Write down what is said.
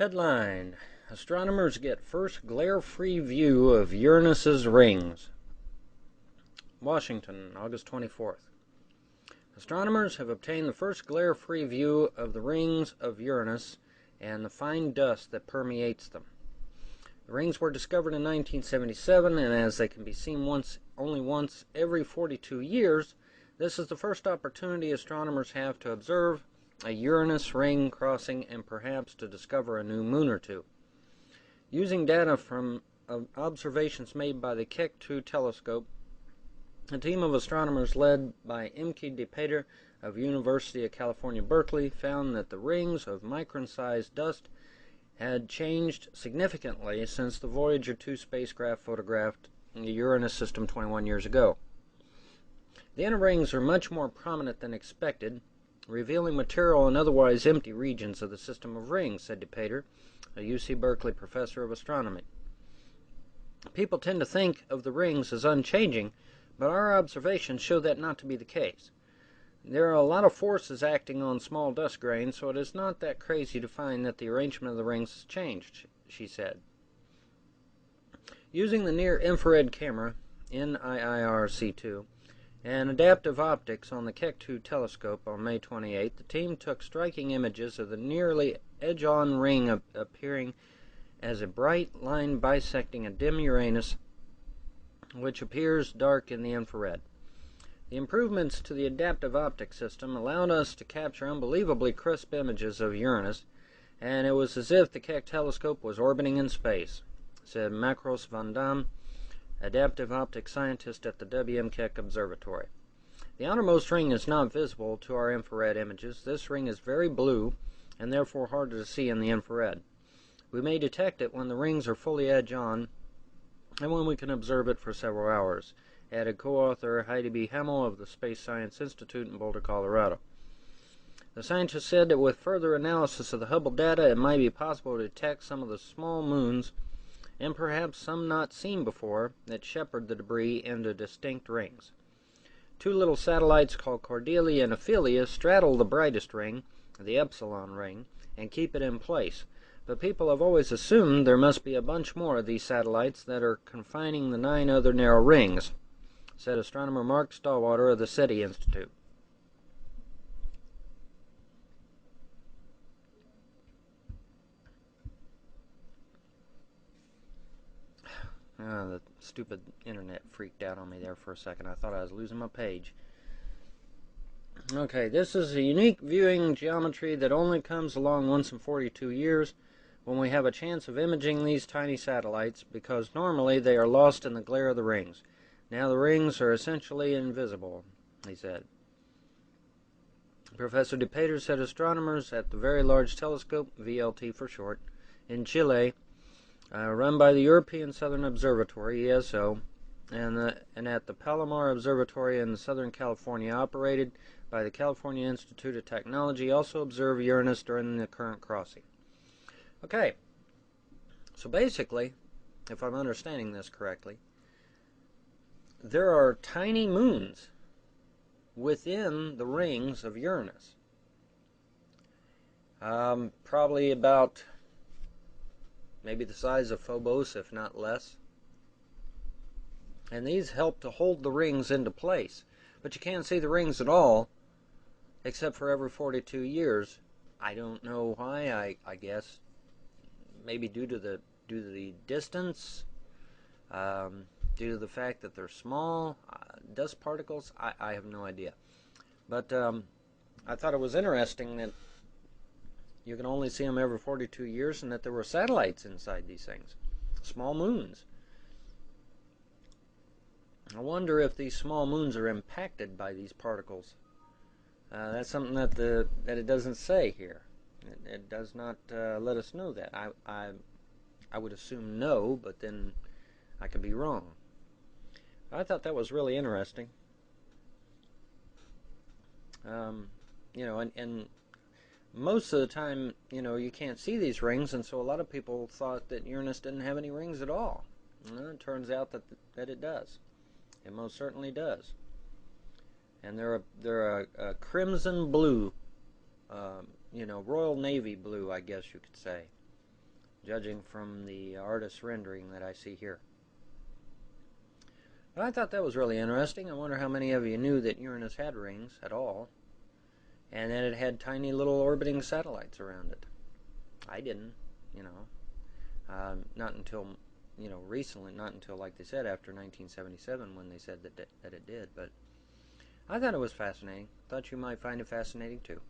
Headline: Astronomers get first glare-free view of Uranus's rings. Washington, August 24th. Astronomers have obtained the first glare-free view of the rings of Uranus and the fine dust that permeates them. The rings were discovered in 1977, and as they can be seen only once every 42 years, this is the first opportunity astronomers have to observe a Uranus ring crossing and perhaps to discover a new moon or two. Using data from observations made by the Keck 2 telescope, a team of astronomers led by Imke de Peter of University of California, Berkeley found that the rings of micron-sized dust had changed significantly since the Voyager 2 spacecraft photographed the Uranus system 21 years ago. The inner rings are much more prominent than expected, revealing material in otherwise empty regions of the system of rings, said de Peter, a UC Berkeley professor of astronomy. People tend to think of the rings as unchanging, but our observations show that not to be the case. There are a lot of forces acting on small dust grains, so it is not that crazy to find that the arrangement of the rings has changed, she said. Using the near-infrared camera, NIIR-C2, and adaptive optics on the Keck 2 telescope on May 28, the team took striking images of the nearly edge-on ring appearing as a bright line bisecting a dim Uranus, which appears dark in the infrared. The improvements to the adaptive optic system allowed us to capture unbelievably crisp images of Uranus, and it was as if the Keck telescope was orbiting in space, said Macros van Dam, adaptive optics scientist at the W.M. Keck Observatory. The outermost ring is not visible to our infrared images. This ring is very blue and therefore harder to see in the infrared. We may detect it when the rings are fully edge-on and when we can observe it for several hours, added co-author Heidi B. Hamill of the Space Science Institute in Boulder, Colorado. The scientist said that with further analysis of the Hubble data, it might be possible to detect some of the small moons and perhaps some not seen before, that shepherd the debris into distinct rings. Two little satellites called Cordelia and Ophelia straddle the brightest ring, the Epsilon ring, and keep it in place. But people have always assumed there must be a bunch more of these satellites that are confining the 9 other narrow rings, said astronomer Mark Stallwater of the SETI Institute. The stupid internet freaked out on me there for a second. I thought I was losing my page. Okay, this is a unique viewing geometry that only comes along once in 42 years when we have a chance of imaging these tiny satellites, because normally they are lost in the glare of the rings. Now the rings are essentially invisible, he said. Professor de Peter said astronomers at the Very Large Telescope, VLT for short, in Chile, run by the European Southern Observatory, ESO, and at the Palomar Observatory in Southern California, operated by the California Institute of Technology, also observe Uranus during the current crossing. Okay, so basically, if I'm understanding this correctly, there are tiny moons within the rings of Uranus. Probably about maybe the size of Phobos, if not less. And these help to hold the rings into place. But you can't see the rings at all, except for every 42 years. I don't know why. I guess maybe due to the distance, due to the fact that they're small, dust particles. I have no idea. But I thought it was interesting that you can only see them every 42 years, and that there were satellites inside these things, small moons. I wonder if these small moons are impacted by these particles. That's something that it doesn't say here. It does not let us know that. I would assume no, but then I could be wrong. I thought that was really interesting. And most of the time, you can't see these rings, and so a lot of people thought that Uranus didn't have any rings at all. Well, it turns out that it does. It most certainly does. And they're a crimson blue, Royal Navy blue, I guess you could say. judging from the artist's rendering that I see here. But I thought that was really interesting. I wonder how many of you knew that Uranus had rings at all, and that it had tiny little orbiting satellites around it. I didn't, you know. Not until, recently, not until, like they said, after 1977 when they said that it did. But I thought it was fascinating. Thought you might find it fascinating too.